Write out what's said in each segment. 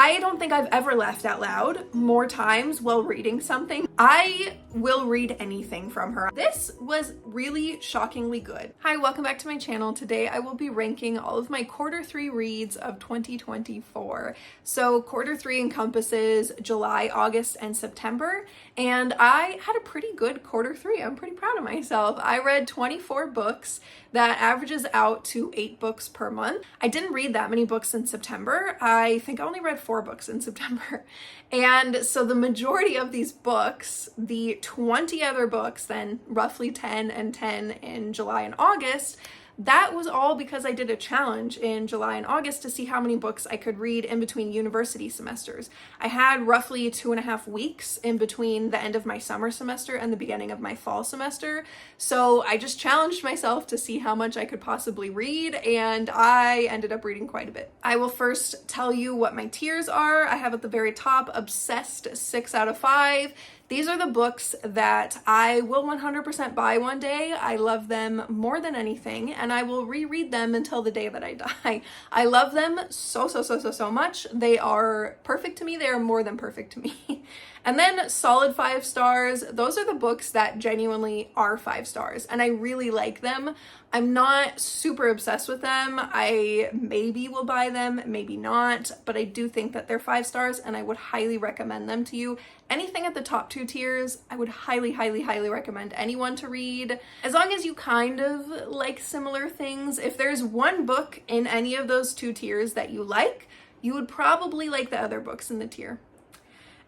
I don't think I've ever laughed out loud more times while reading something. I will read anything from her. This was really shockingly good. Hi, welcome back to my channel. Today I will be ranking all of my Q3 reads of 2024. So Q3 encompasses July, August, and September, and I had a pretty good Q3. I'm pretty proud of myself. I read 24 books. That averages out to 8 books per month. I didn't read that many books in September. I think I only read 4 books in September. And so the majority of these books, the 20 other books, then roughly 10 and 10 in July and August, that was all because I did a challenge in July and August to see how many books I could read in between university semesters. I had roughly 2.5 weeks in between the end of my summer semester and the beginning of my fall semester. So I just challenged myself to see how much I could possibly read, and I ended up reading quite a bit. I will first tell you what my tiers are. I have at the very top, Obsessed 6 out of 5. These are the books that I will 100% buy one day. I love them more than anything, and I will reread them until the day that I die. I love them so much. They are perfect to me. They are more than perfect to me. And then solid 5 stars. Those are the books that genuinely are 5 stars, and I really like them. I'm not super obsessed with them. I maybe will buy them, maybe not, but I do think that they're 5 stars, and I would highly recommend them to you. Anything at the top 2 tiers, I would highly recommend anyone to read. As long as you kind of like similar things. If there's one book in any of those 2 tiers that you like, you would probably like the other books in the tier.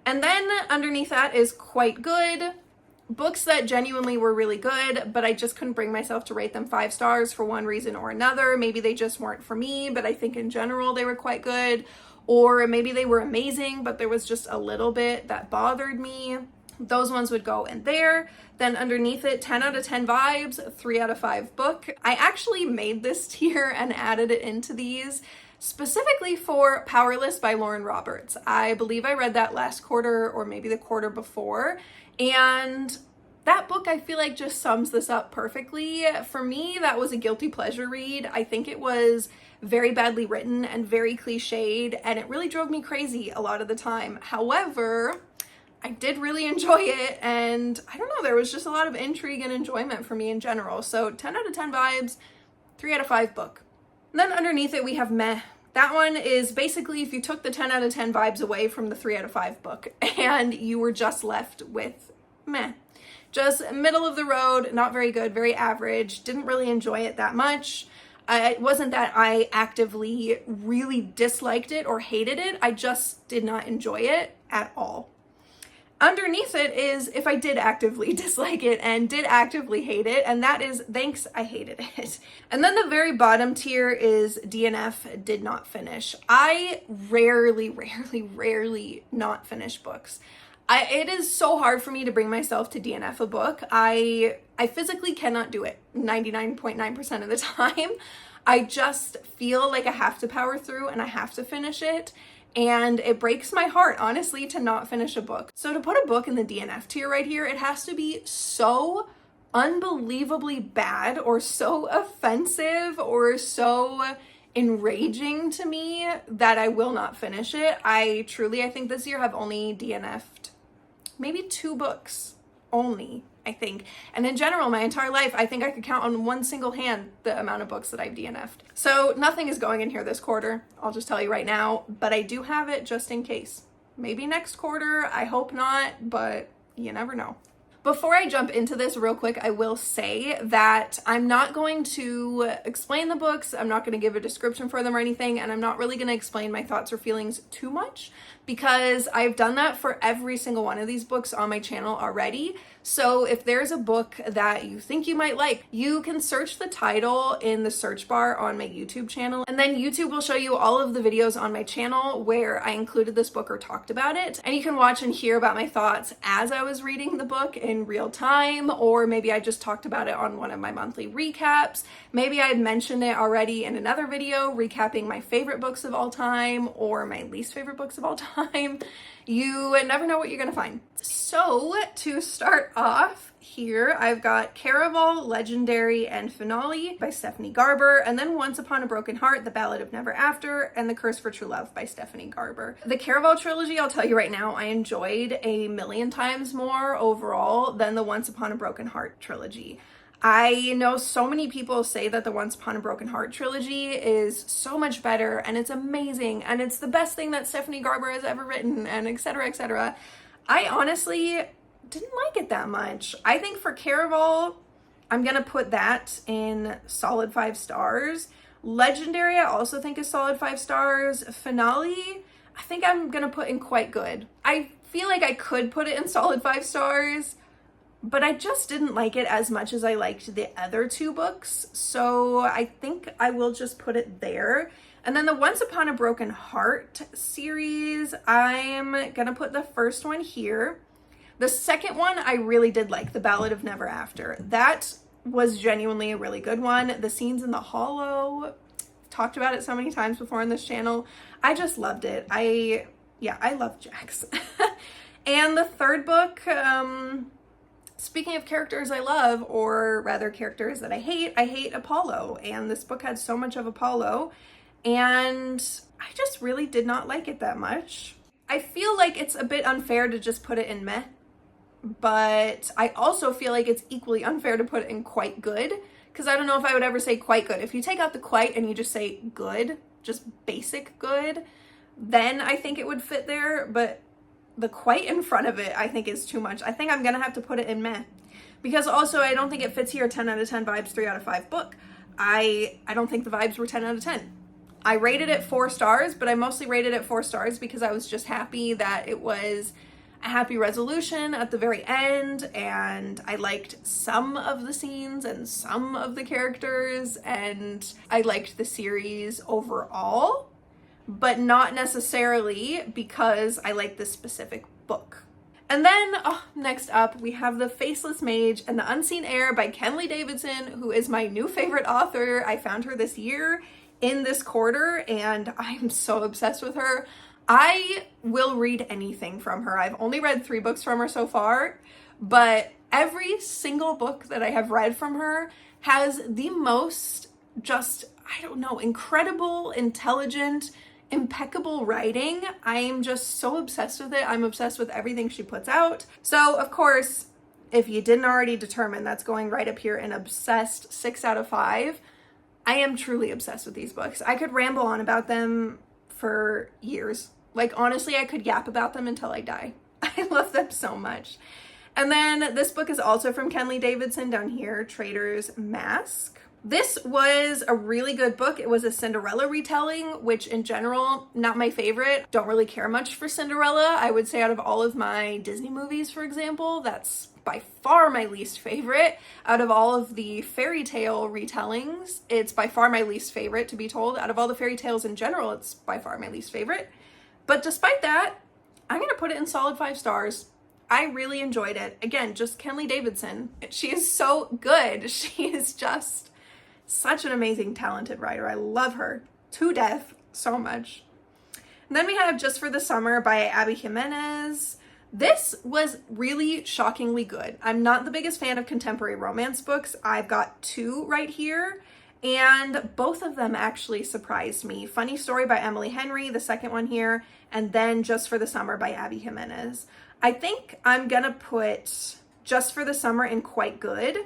And then underneath that is quite good. Books that genuinely were really good, but I just couldn't bring myself to rate them 5 stars for one reason or another. Maybe they just weren't for me, but I think in general they were quite good. Or maybe they were amazing, but there was just a little bit that bothered me. Those ones would go in there. Then underneath it, 10 out of 10 vibes, 3 out of 5 book. I actually made this tier and added it into these specifically for Powerless by Lauren Roberts. I believe I read that last quarter or maybe the quarter before, and that book I feel like just sums this up perfectly. For me, that was a guilty pleasure read. I think it was very badly written and very cliched, and it really drove me crazy a lot of the time. However, I did really enjoy it, and I don't know, there was just a lot of intrigue and enjoyment for me in general. So 10 out of 10 vibes, 3 out of 5 book. And then underneath it, we have Meh. That one is basically if you took the 10 out of 10 vibes away from the 3 out of 5 book and you were just left with meh. Just middle of the road, not very good, very average, didn't really enjoy it that much. It wasn't that I actively really disliked it or hated it, I just did not enjoy it at all. Underneath it is if I did actively dislike it and did actively hate it, and that is thanks, I hated it. And then the very bottom tier is DNF, did not finish. I rarely not finish books. It is so hard for me to bring myself to DNF a book. I physically cannot do it 99.9% of the time. I just feel like I have to power through and I have to finish it. And it breaks my heart, honestly, to not finish a book. So to put a book in the DNF tier right here, it has to be so unbelievably bad or so offensive or so enraging to me that I will not finish it. I think this year have only DNF'd maybe 2 books only, I think. And in general, my entire life, I think I could count on one single hand the amount of books that I've DNF'd. So nothing is going in here this quarter, I'll just tell you right now, but I do have it just in case. Maybe next quarter, I hope not, but you never know. Before I jump into this real quick, I will say that I'm not going to explain the books, I'm not going to give a description for them or anything, and I'm not really going to explain my thoughts or feelings too much because I've done that for every single one of these books on my channel already. So if there's a book that you think you might like, you can search the title in the search bar on my YouTube channel, and then YouTube will show you all of the videos on my channel where I included this book or talked about it, and you can watch and hear about my thoughts as I was reading the book in real time, or maybe I just talked about it on one of my monthly recaps. Maybe I mentioned it already in another video recapping my favorite books of all time or my least favorite books of all time. You never know what you're gonna find. So to start start off here, I've got Caraval, Legendary, and Finale by Stephanie Garber, and then Once Upon a Broken Heart, The Ballad of Never After, and The Curse for True Love by Stephanie Garber. The Caraval trilogy, I'll tell you right now, I enjoyed a million times more overall than the Once Upon a Broken Heart trilogy. I know so many people say that the Once Upon a Broken Heart trilogy is so much better and it's amazing and it's the best thing that Stephanie Garber has ever written and etc, etc. I honestly didn't like it that much. I think for Caraval, I'm gonna put that in solid 5 stars. Legendary, I also think is solid 5 stars. Finale, I think I'm gonna put in quite good. I feel like I could put it in solid 5 stars, but I just didn't like it as much as I liked the other 2 books. So I think I will just put it there. And then the Once Upon a Broken Heart series, I'm gonna put the first one here. The second one, I really did like, The Ballad of Never After. That was genuinely a really good one. The scenes in the Hollow, talked about it so many times before on this channel. I just loved it. I love Jax. And the third book, speaking of characters I love, or rather characters that I hate Apollo. And this book had so much of Apollo, and I just really did not like it that much. I feel like it's a bit unfair to just put it in meh, but I also feel like it's equally unfair to put it in quite good, because I don't know if I would ever say quite good. If you take out the quite and you just say good, just basic good, then I think it would fit there, but the quite in front of it I think is too much. I think I'm gonna have to put it in meh, because also I don't think it fits here. 10 out of 10 vibes, 3 out of 5 book. I don't think the vibes were 10 out of 10. I rated it 4 stars, but I mostly rated it 4 stars because I was just happy that it was a happy resolution at the very end, and I liked some of the scenes and some of the characters, and I liked the series overall, but not necessarily because I liked this specific book. And then next up we have The Faceless Mage and the Unseen Heir by Kenley Davidson, who is my new favorite author. I found her this year in this quarter and I'm so obsessed with her. I will read anything from her. I've only read 3 books from her so far, but every single book that I have read from her has the most just, I don't know, incredible, intelligent, impeccable writing. I am just so obsessed with it. I'm obsessed with everything she puts out. So of course, if you didn't already determine, that's going right up here in obsessed 6 out of 5. I am truly obsessed with these books. I could ramble on about them for years. Like honestly, I could yap about them until I die. I love them so much. And then this book is also from Kenley Davidson down here, Traitor's Masque. This was a really good book. It was a Cinderella retelling, which in general, not my favorite. Don't really care much for Cinderella. I would say out of all of my Disney movies, for example, that's by far my least favorite. Out of all of the fairy tale retellings, it's by far my least favorite, to be told. Out of all the fairy tales in general, it's by far my least favorite. But despite that, I'm gonna put it in solid 5 stars. I really enjoyed it. Again, just Kenley Davidson. She is so good. She is just such an amazing, talented writer. I love her to death so much. And then we have Just for the Summer by Abby Jimenez. This was really shockingly good. I'm not the biggest fan of contemporary romance books. I've got 2 right here, and both of them actually surprised me. Funny Story by Emily Henry, the second one here, and then Just for the Summer by Abby Jimenez. I think I'm gonna put Just for the Summer in quite good,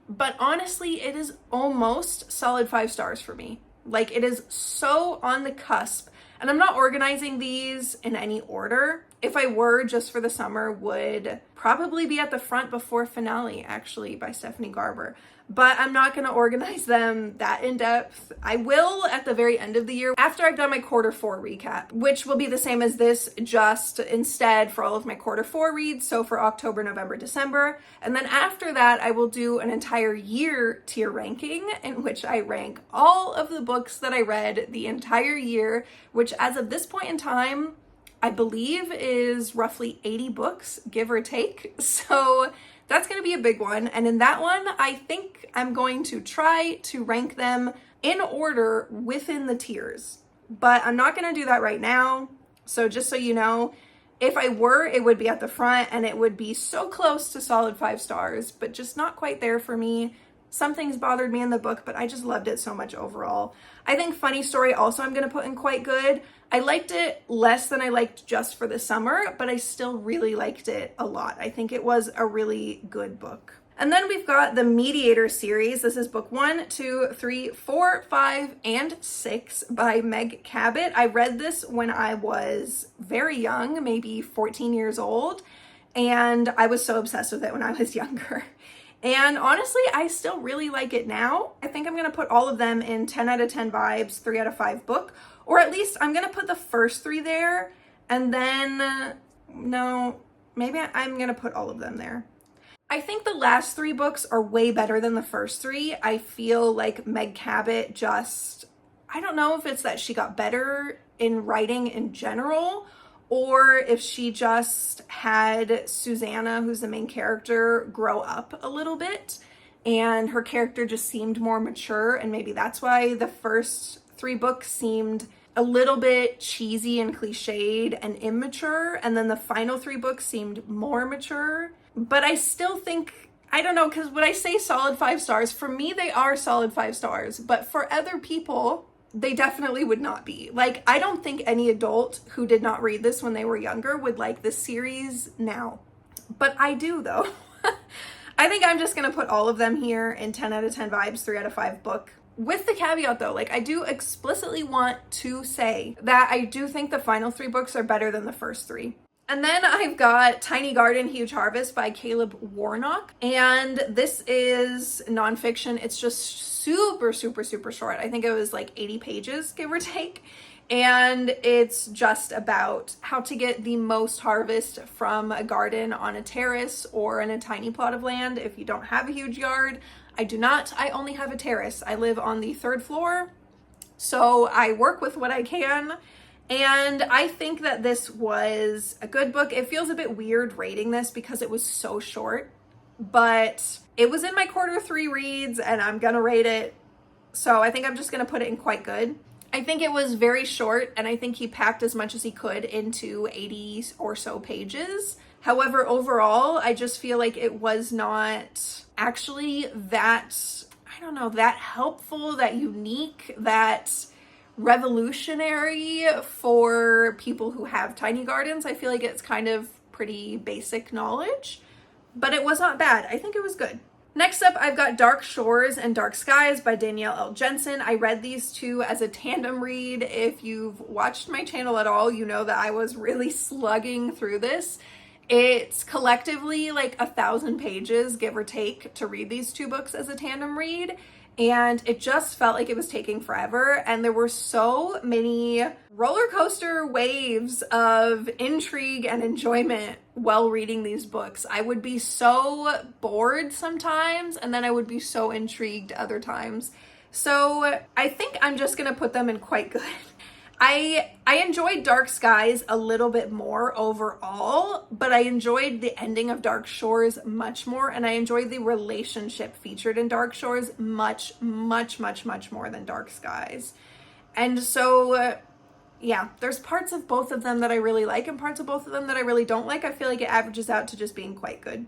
but honestly, it is almost solid 5 stars for me. Like, it is so on the cusp. And I'm not organizing these in any order. If I were, Just for the Summer would probably be at the front before Finale, actually, by Stephanie Garber. But I'm not going to organize them that in depth. I will at the very end of the year, after I've done my quarter 4 recap, which will be the same as this, just instead for all of my quarter 4 reads. So for October, November, December. And then after that, I will do an entire year tier ranking in which I rank all of the books that I read the entire year, which as of this point in time, I believe is roughly 80 books, give or take. So that's going to be a big one. And in that one, I think I'm going to try to rank them in order within the tiers. But I'm not going to do that right now. So just so you know, If I were, it would be at the front and it would be so close to solid 5 stars, but just not quite there for me. Some things bothered me in the book, but I just loved it so much overall. I think funny story also I'm going to put in quite good. I liked it less than I liked Just for the Summer, but I still really liked it a lot. I think it was a really good book. And then we've got the Mediator series. This is book 1, 2, 3, 4, 5, and 6 by Meg Cabot. I read this when I was very young, maybe 14 years old, and I was so obsessed with it when I was younger. And honestly, I still really like it now. I think I'm going to put all of them in 10 out of 10 vibes, 3 out of 5 book, or at least I'm going to put the first 3 there, and then, no, maybe I'm going to put all of them there. I think the last 3 books are way better than the first 3. I feel like Meg Cabot just, I don't know if it's that she got better in writing in general, or if she just had Susanna, who's the main character, grow up a little bit, and her character just seemed more mature, and maybe that's why the first 3 books seemed a little bit cheesy and cliched and immature, and then the final 3 books seemed more mature. But I still think, I don't know, because when I say solid 5 stars, for me they are solid 5 stars, but for other people, they definitely would not be. Like, I don't think any adult who did not read this when they were younger would like this series now. But I do, though. I think I'm just going to put all of them here in 10 out of 10 vibes, 3 out of 5 book. With the caveat, though, like, I do explicitly want to say that I do think the final 3 books are better than the first 3. And then I've got Tiny Garden, Huge Harvest by Caleb Warnock. And this is nonfiction. It's just super, super, super short. I think it was like 80 pages, give or take. And it's just about how to get the most harvest from a garden on a terrace or in a tiny plot of land if you don't have a huge yard. I do not. I only have a terrace. I live on the 3rd floor, so I work with what I can. And I think that this was a good book. It feels a bit weird rating this because it was so short, but it was in my quarter 3 reads and I'm gonna rate it. So I think I'm just gonna put it in quite good. I think it was very short and I think he packed as much as he could into 80 or so pages. However, overall, I just feel like it was not actually that, I don't know, that helpful, that unique, that revolutionary for people who have tiny gardens. I feel like it's kind of pretty basic knowledge, but it was not bad. I think it was good. Next up, I've got Dark Shores and Dark Skies by Danielle L. Jensen. I read these 2 as a tandem read. If you've watched my channel at all, you know that I was really slugging through this. It's collectively like 1,000 pages, give or take, to read these 2 books as a tandem read. And it just felt like it was taking forever. And there were so many roller coaster waves of intrigue and enjoyment while reading these books. I would be so bored sometimes, and then I would be so intrigued other times. So I think I'm just gonna put them in quite good. I enjoyed Dark Skies a little bit more overall, but I enjoyed the ending of Dark Shores much more, and I enjoyed the relationship featured in Dark Shores much, much, much, much more than Dark Skies. And so, yeah, there's parts of both of them that I really like and parts of both of them that I really don't like. I feel like it averages out to just being quite good.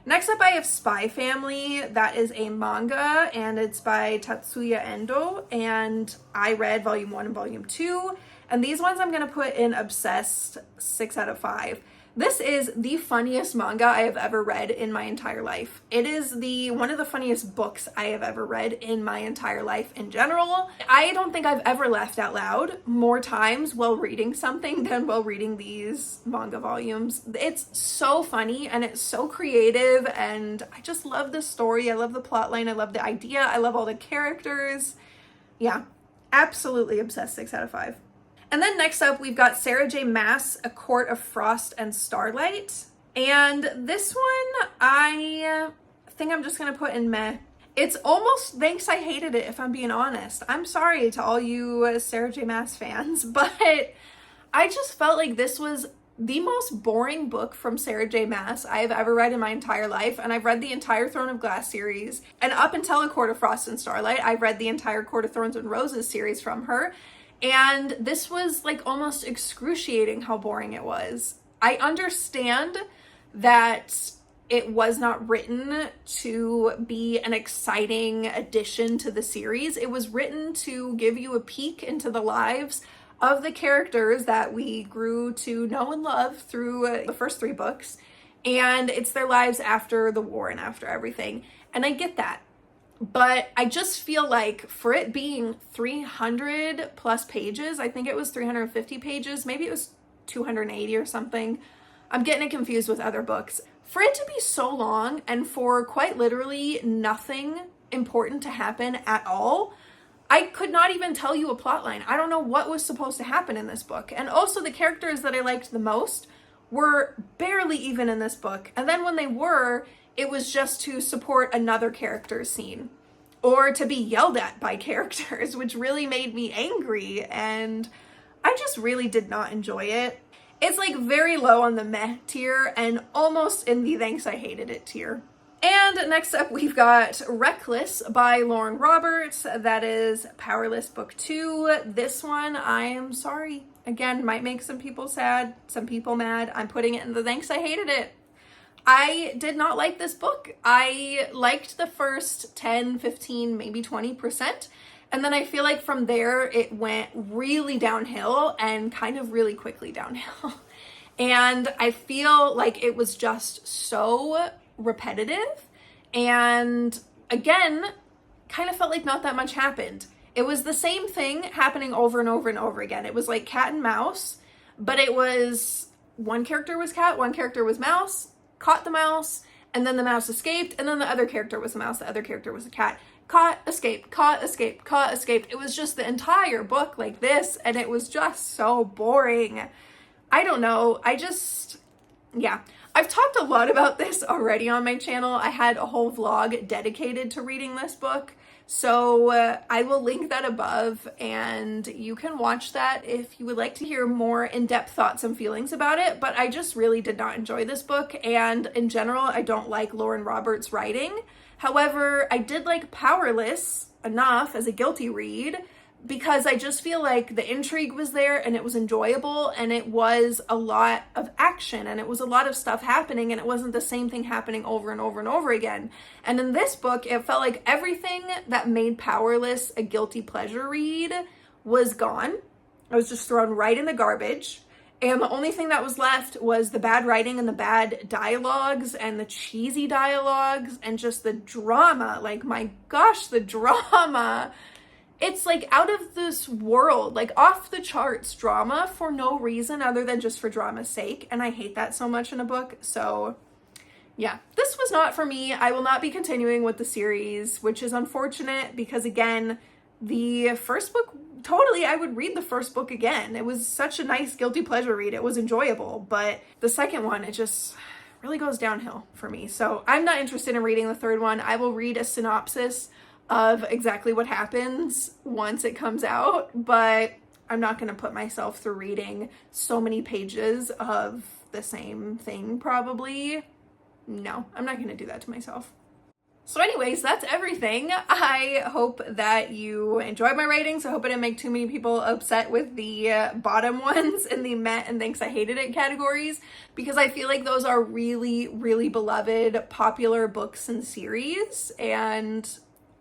Next up, I have Spy Family. That is a manga, and it's by Tatsuya Endo, and I read volume 1 and volume 2, and these ones I'm going to put in obsessed 6 out of 5. This is the funniest manga I have ever read in my entire life. It is one of the funniest books I have ever read in my entire life in general. I don't think I've ever laughed out loud more times while reading something than while reading these manga volumes. It's so funny and it's so creative, and I just love the story. I love the plotline. I love the idea. I love all the characters. Yeah, absolutely obsessed 6 out of 5. And then next up, we've got Sarah J. Maas, A Court of Frost and Starlight. And this one, I think I'm just going to put in meh. It's almost thanks I hated it, if I'm being honest. I'm sorry to all you Sarah J. Maas fans, but I just felt like this was the most boring book from Sarah J. Maas I have ever read in my entire life. And I've read the entire Throne of Glass series. And up until A Court of Frost and Starlight, I've read the entire Court of Thorns and Roses series from her. And this was like almost excruciating how boring it was. I understand that it was not written to be an exciting addition to the series. It was written to give you a peek into the lives of the characters that we grew to know and love through the first 3 books. And it's their lives after the war and after everything. And I get that. But I just feel like for it being 300 plus pages, I think it was 350 pages, maybe it was 280 or something. I'm getting it confused with other books. For it to be so long and for quite literally nothing important to happen at all, I could not even tell you a plot line. I don't know what was supposed to happen in this book. And also the characters that I liked the most were barely even in this book. And then when they were, it was just to support another character's scene or to be yelled at by characters, which really made me angry. And I just really did not enjoy it. It's like very low on the meh tier and almost in the thanks I hated it tier. And next up we've got Reckless by Lauren Roberts. That is Powerless Book 2. This one, I am sorry, again, might make some people sad, some people mad. I'm putting it in the thanks I hated it. I did not like this book. I liked the first 10, 15, maybe 20%. And then I feel like from there, it went really downhill and kind of really quickly downhill. And I feel like it was just so repetitive. And again, kind of felt like not that much happened. It was the same thing happening over and over and over again. It was like cat and mouse, but it was one character was cat, one character was mouse, caught the mouse, and then the mouse escaped, and then the other character was the mouse, the other character was a cat. Caught, escaped, caught, escaped, caught, escaped. It was just the entire book like this, and it was just so boring. I don't know. Yeah. I've talked a lot about this already on my channel. I had a whole vlog dedicated to reading this book, so I will link that above, and you can watch that if you would like to hear more in-depth thoughts and feelings about it. But I just really did not enjoy this book, and in general, I don't like Lauren Roberts' writing. However, I did like Powerless enough as a guilty read because I just feel like the intrigue was there and it was enjoyable and it was a lot of action and it was a lot of stuff happening and it wasn't the same thing happening over and over and over again. And in this book, it felt like everything that made Powerless a guilty pleasure read was gone. It was just thrown right in the garbage. And the only thing that was left was the bad writing and the bad dialogues and the cheesy dialogues and just the drama. Like, my gosh, the drama. It's like out of this world, like off the charts drama for no reason other than just for drama's sake. And I hate that so much in a book. So yeah, this was not for me. I will not be continuing with the series, which is unfortunate because again, the first book, totally, I would read the first book again. It was such a nice guilty pleasure read. It was enjoyable, but the second one, it just really goes downhill for me. So I'm not interested in reading the third one. I will read a synopsis of exactly what happens once it comes out, but I'm not going to put myself through reading so many pages of the same thing probably. No, I'm not going to do that to myself. So anyways, that's everything. I hope that you enjoyed my ratings. I hope I didn't make too many people upset with the bottom ones in the meh and thanks I hated it categories, because I feel like those are really, really beloved, popular books and series, and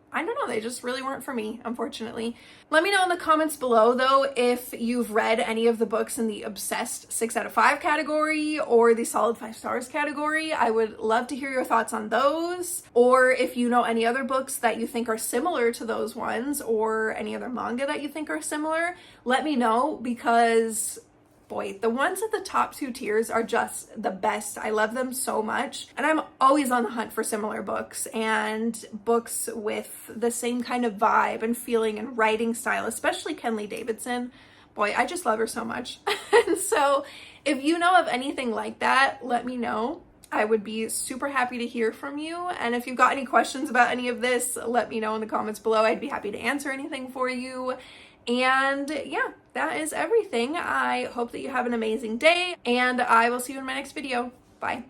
I don't know, they just really weren't for me, unfortunately. Let me know in the comments below, though, if you've read any of the books in the obsessed 6 out of 5 category or the solid 5 stars category. I would love to hear your thoughts on those. Or if you know any other books that you think are similar to those ones or any other manga that you think are similar, let me know, because boy, the ones at the top 2 tiers are just the best. I love them so much. And I'm always on the hunt for similar books and books with the same kind of vibe and feeling and writing style, especially Kenley Davidson. Boy, I just love her so much. And so if you know of anything like that, let me know. I would be super happy to hear from you. And if you've got any questions about any of this, let me know in the comments below. I'd be happy to answer anything for you. And yeah, that is everything. I hope that you have an amazing day, and I will see you in my next video. Bye.